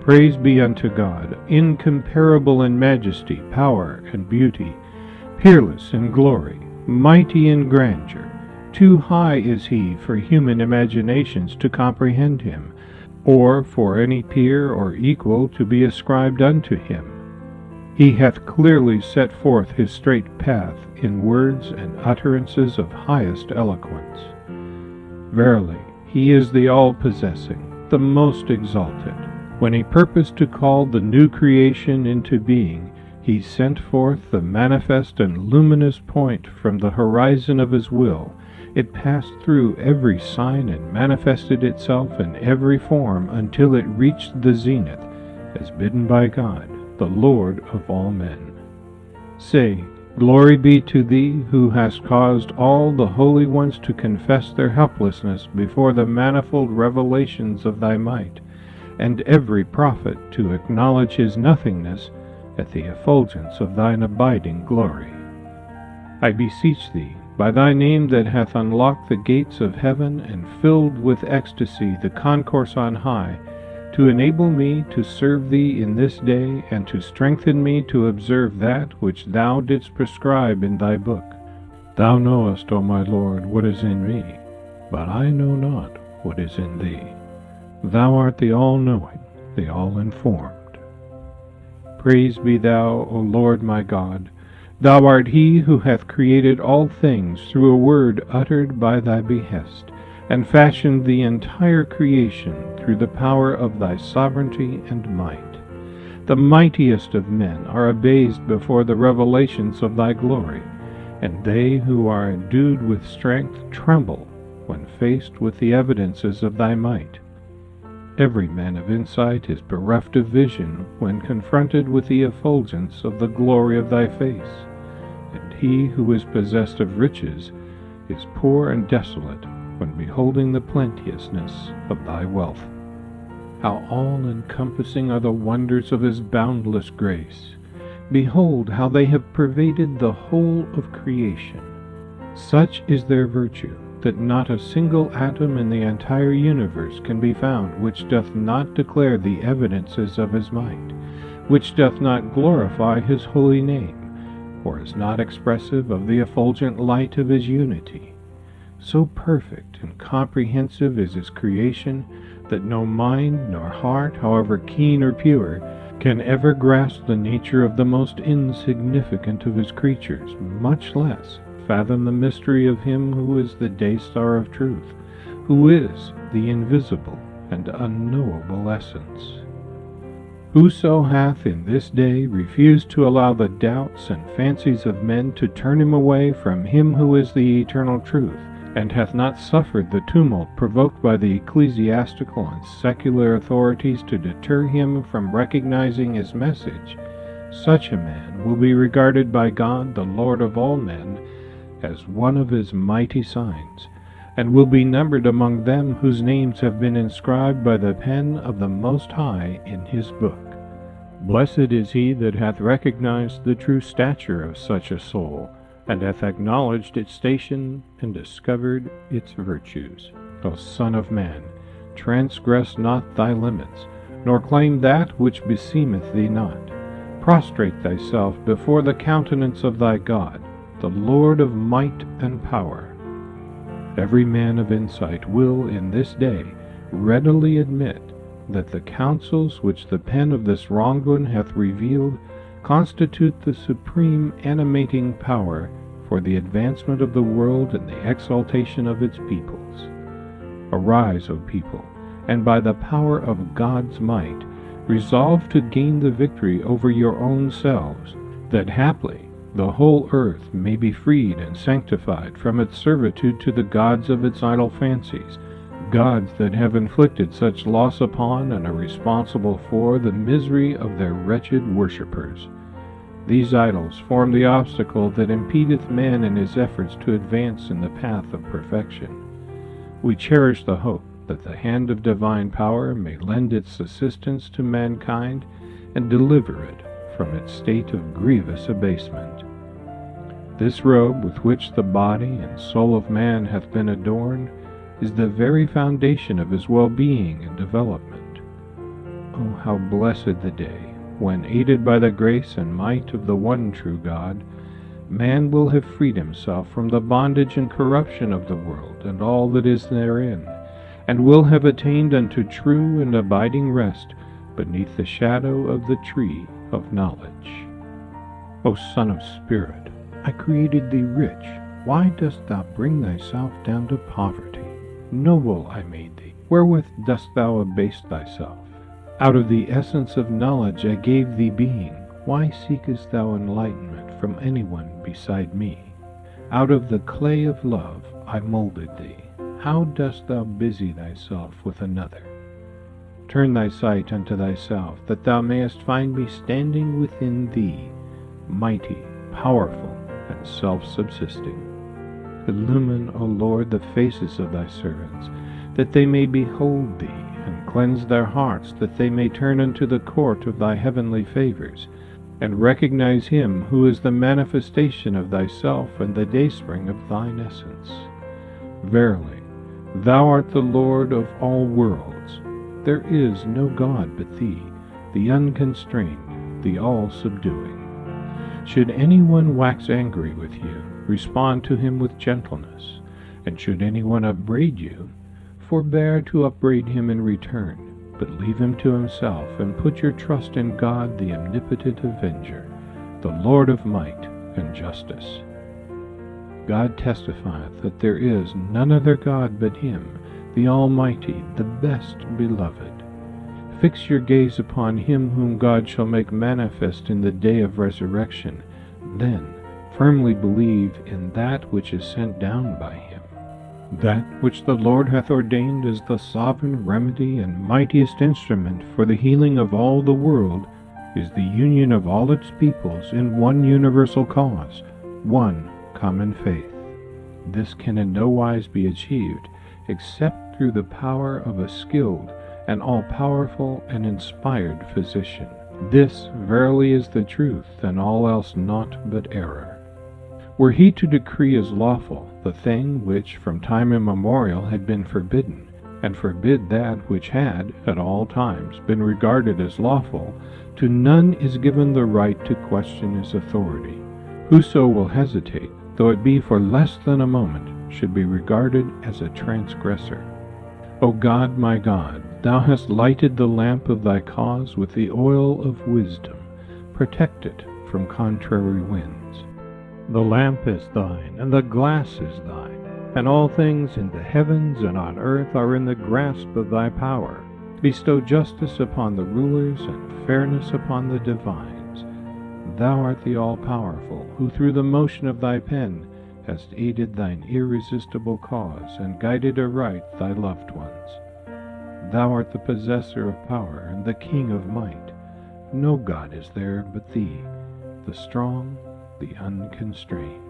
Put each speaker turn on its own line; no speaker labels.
Praise be unto God, incomparable in majesty, power, and beauty, peerless in glory, mighty in grandeur. Too high is he for human imaginations to comprehend him, or for any peer or equal to be ascribed unto him. He hath clearly set forth his straight path in words and utterances of highest eloquence. Verily, he is the all-possessing, the most exalted. When he purposed to call the new creation into being, he sent forth the manifest and luminous point from the horizon of his will. It passed through every sign and manifested itself in every form until it reached the zenith, as bidden by God, the Lord of all men. Say, Glory be to thee, who hast caused all the holy ones to confess their helplessness before the manifold revelations of thy might, and every prophet to acknowledge his nothingness at the effulgence of thine abiding glory. I beseech thee, by thy name that hath unlocked the gates of heaven and filled with ecstasy the concourse on high, to enable me to serve thee in this day, and to strengthen me to observe that which thou didst prescribe in thy book. Thou knowest, O my Lord, what is in me, but I know not what is in thee. Thou art the all-knowing, the all-informed. Praise be thou, O Lord my God. Thou art he who hath created all things through a word uttered by thy behest, and fashioned the entire creation through the power of thy sovereignty and might. The mightiest of men are abased before the revelations of thy glory, and they who are endued with strength tremble when faced with the evidences of thy might. Every man of insight is bereft of vision when confronted with the effulgence of the glory of thy face, and he who is possessed of riches is poor and desolate when beholding the plenteousness of thy wealth. How all-encompassing are the wonders of his boundless grace! Behold how they have pervaded the whole of creation. Such is their virtue, that not a single atom in the entire universe can be found which doth not declare the evidences of his might, which doth not glorify his holy name, or is not expressive of the effulgent light of his unity. So perfect and comprehensive is his creation, that no mind nor heart, however keen or pure, can ever grasp the nature of the most insignificant of his creatures, much less fathom the mystery of him who is the day-star of truth, who is the invisible and unknowable essence. Whoso hath in this day refused to allow the doubts and fancies of men to turn him away from him who is the eternal truth, and hath not suffered the tumult provoked by the ecclesiastical and secular authorities to deter him from recognizing his message, such a man will be regarded by God, the Lord of all men, as one of his mighty signs, and will be numbered among them whose names have been inscribed by the pen of the Most High in his book. Blessed is he that hath recognized the true stature of such a soul, and hath acknowledged its station and discovered its virtues. O Son of Man, transgress not thy limits, nor claim that which beseemeth thee not. Prostrate thyself before the countenance of thy God, the Lord of might and power. Every man of insight will, in this day, readily admit that the counsels which the pen of this wronged one hath revealed constitute the supreme animating power for the advancement of the world and the exaltation of its peoples. Arise, O people, and by the power of God's might, resolve to gain the victory over your own selves, that haply the whole earth may be freed and sanctified from its servitude to the gods of its idle fancies, gods that have inflicted such loss upon and are responsible for the misery of their wretched worshippers. These idols form the obstacle that impedeth man in his efforts to advance in the path of perfection. We cherish the hope that the hand of divine power may lend its assistance to mankind and deliver it from its state of grievous abasement. This robe with which the body and soul of man hath been adorned is the very foundation of his well-being and development. Oh, how blessed the day, when, aided by the grace and might of the one true God, man will have freed himself from the bondage and corruption of the world and all that is therein, and will have attained unto true and abiding rest beneath the shadow of the tree of knowledge. O Son of Spirit, I created thee rich. Why dost thou bring thyself down to poverty? Noble I made thee. Wherewith dost thou abase thyself? Out of the essence of knowledge I gave thee being. Why seekest thou enlightenment from anyone beside me? Out of the clay of love I molded thee. How dost thou busy thyself with another? Turn thy sight unto thyself, that thou mayest find me standing within thee, mighty, powerful, and self-subsisting. Illumine, O Lord, the faces of thy servants, that they may behold thee, and cleanse their hearts, that they may turn unto the court of thy heavenly favors, and recognize him who is the manifestation of thyself and the dayspring of thine essence. Verily, thou art the Lord of all worlds. There is no God but thee, the unconstrained, the all-subduing. Should anyone wax angry with you, respond to him with gentleness, and should anyone upbraid you, forbear to upbraid him in return, but leave him to himself, and put your trust in God, the omnipotent avenger, the Lord of might and justice. God testifieth that there is none other God but him, the Almighty, the best beloved. Fix your gaze upon him whom God shall make manifest in the day of resurrection. Then firmly believe in that which is sent down by him. That which the Lord hath ordained as the sovereign remedy and mightiest instrument for the healing of all the world is the union of all its peoples in one universal cause, one common faith. This can in no wise be achieved except through the power of a skilled and all-powerful and inspired physician. This verily is the truth, and all else naught but error. Were he to decree as lawful the thing which from time immemorial had been forbidden, and forbid that which had at all times been regarded as lawful, to none is given the right to question his authority. Whoso will hesitate, though it be for less than a moment, should be regarded as a transgressor. O God, my God, thou hast lighted the lamp of thy cause with the oil of wisdom. Protect it from contrary winds. The lamp is thine, and the glass is thine, and all things in the heavens and on earth are in the grasp of thy power. Bestow justice upon the rulers, and fairness upon the divines. Thou art the all-powerful, who through the motion of thy pen hast aided thine irresistible cause, and guided aright thy loved ones. Thou art the possessor of power, and the king of might. No God is there but thee, the strong, the unconstrained.